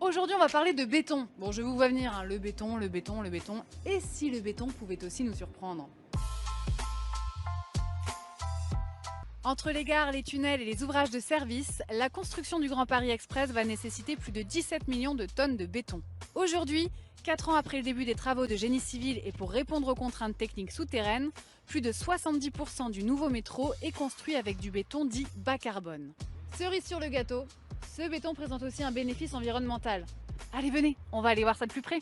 aujourd'hui on va parler de béton. Bon, je vous vois venir, hein, le béton, le béton, le béton. Et si le béton pouvait aussi nous surprendre? Entre les gares, les tunnels et les ouvrages de service, la construction du Grand Paris Express va nécessiter plus de 17 millions de tonnes de béton. Aujourd'hui, 4 ans après le début des travaux de génie civil et pour répondre aux contraintes techniques souterraines, plus de 70% du nouveau métro est construit avec du béton dit bas carbone. Cerise sur le gâteau, ce béton présente aussi un bénéfice environnemental. Allez, venez, on va aller voir ça de plus près.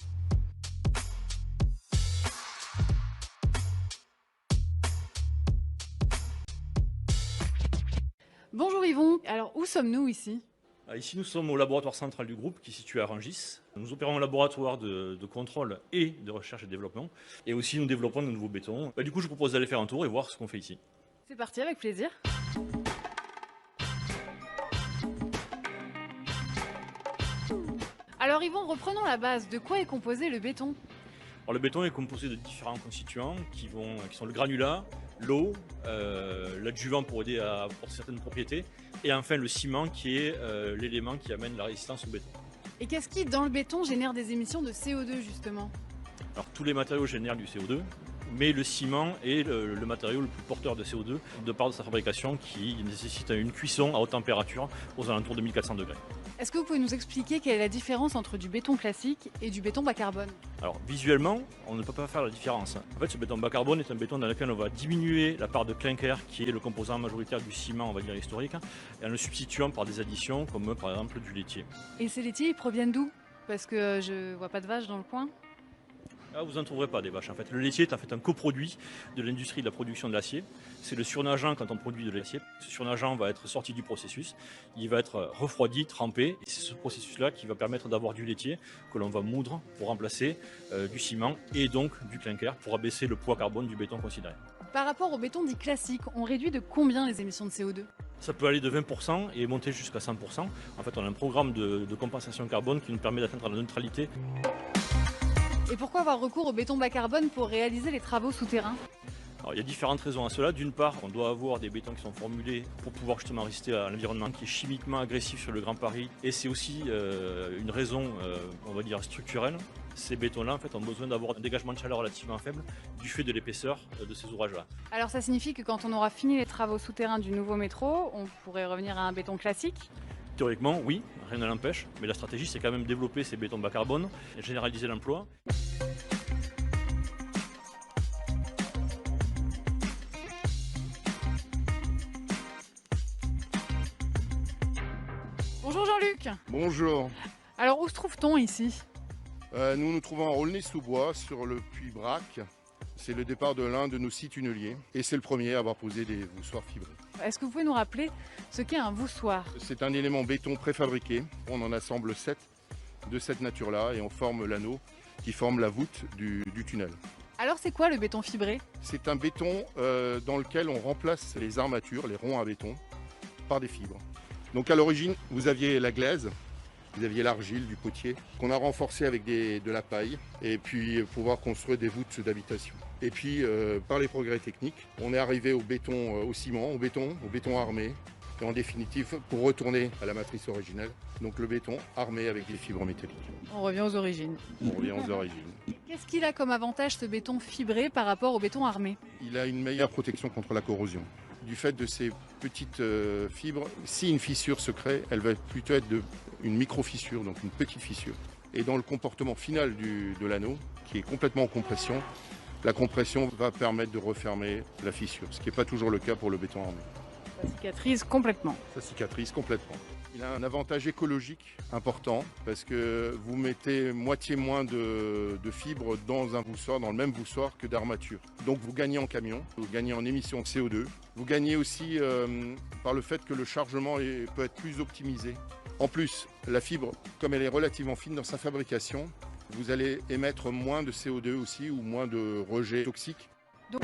Bonjour Yvon, alors où sommes-nous ici? Ici, nous sommes au laboratoire central du groupe qui est situé à Rungis. Nous opérons un laboratoire de contrôle et de recherche et développement. Et aussi, nous développons de nouveaux bétons. Du coup, je vous propose d'aller faire un tour et voir ce qu'on fait ici. C'est parti, avec plaisir. Alors Yvon, reprenons la base. De quoi est composé le béton? Alors, le béton est composé de différents constituants qui sont le granulat, l'eau, l'adjuvant pour aider à apporter certaines propriétés, et enfin le ciment qui est l'élément qui amène la résistance au béton. Et qu'est-ce qui, dans le béton, génère des émissions de CO2 justement? Alors tous les matériaux génèrent du CO2, mais le ciment est le matériau le plus porteur de CO2 de par sa fabrication qui nécessite une cuisson à haute température aux alentours de 1400 degrés. Est-ce que vous pouvez nous expliquer quelle est la différence entre du béton classique et du béton bas carbone? Alors visuellement, on ne peut pas faire la différence. En fait, ce béton bas carbone est un béton dans lequel on va diminuer la part de clinker qui est le composant majoritaire du ciment, on va dire historique, et en le substituant par des additions comme par exemple du laitier. Et ces laitiers, ils proviennent d'où? Parce que je vois pas de vaches dans le coin. Ah, vous n'en trouverez pas des vaches en fait. Le laitier est en fait un coproduit de l'industrie de la production de l'acier. C'est le surnageant quand on produit de l'acier. Ce surnageant va être sorti du processus, il va être refroidi, trempé, et c'est ce processus-là qui va permettre d'avoir du laitier que l'on va moudre pour remplacer du ciment et donc du clinker pour abaisser le poids carbone du béton considéré. Par rapport au béton dit classique, on réduit de combien les émissions de CO2? Ça peut aller de 20% et monter jusqu'à 100%. En fait, on a un programme de compensation carbone qui nous permet d'atteindre la neutralité. Et pourquoi avoir recours au béton bas carbone pour réaliser les travaux souterrains? Alors, il y a différentes raisons à cela. D'une part, on doit avoir des bétons qui sont formulés pour pouvoir justement résister à l'environnement qui est chimiquement agressif sur le Grand Paris. Et c'est aussi une raison, on va dire, structurelle. Ces bétons-là, en fait, ont besoin d'avoir un dégagement de chaleur relativement faible du fait de l'épaisseur de ces ouvrages-là. Alors ça signifie que quand on aura fini les travaux souterrains du nouveau métro, on pourrait revenir à un béton classique? Théoriquement, oui, rien ne l'empêche, mais la stratégie, c'est quand même développer ces bétons bas carbone et généraliser l'emploi. Bonjour Jean-Luc. Bonjour. Alors où se trouve-t-on ici? Nous nous trouvons à Aulnay-sous-Bois sur le puits Brac. C'est le départ de l'un de nos sites tunneliers et c'est le premier à avoir posé des voussoirs fibrés. Est-ce que vous pouvez nous rappeler ce qu'est un voussoir? C'est un élément béton préfabriqué. On en assemble 7 de cette nature-là et on forme l'anneau qui forme la voûte du tunnel. Alors c'est quoi le béton fibré? C'est un béton dans lequel on remplace les armatures, les ronds à béton, par des fibres. Donc à l'origine, vous aviez la glaise. Vous aviez l'argile, du potier, qu'on a renforcé avec de la paille, et puis pouvoir construire des voûtes d'habitation. Et puis, par les progrès techniques, on est arrivé au béton, au ciment, au béton armé, et en définitive, pour retourner à la matrice originelle, donc le béton armé avec des fibres métalliques. On revient aux origines. On revient aux origines. Qu'est-ce qu'il a comme avantage ce béton fibré par rapport au béton armé? Il a une meilleure protection contre la corrosion. Du fait de ces petites fibres, si une fissure se crée, elle va plutôt être une micro-fissure, donc une petite fissure. Et dans le comportement final de l'anneau, qui est complètement en compression, la compression va permettre de refermer la fissure, ce qui n'est pas toujours le cas pour le béton armé. Ça cicatrise complètement. Ça cicatrise complètement. Il a un avantage écologique important parce que vous mettez moitié moins de fibres dans un voussoir, dans le même voussoir que d'armature. Donc vous gagnez en camion, vous gagnez en émissions de CO2. Vous gagnez aussi par le fait que le chargement peut être plus optimisé. En plus, la fibre, comme elle est relativement fine dans sa fabrication, vous allez émettre moins de CO2 aussi ou moins de rejets toxiques. Donc...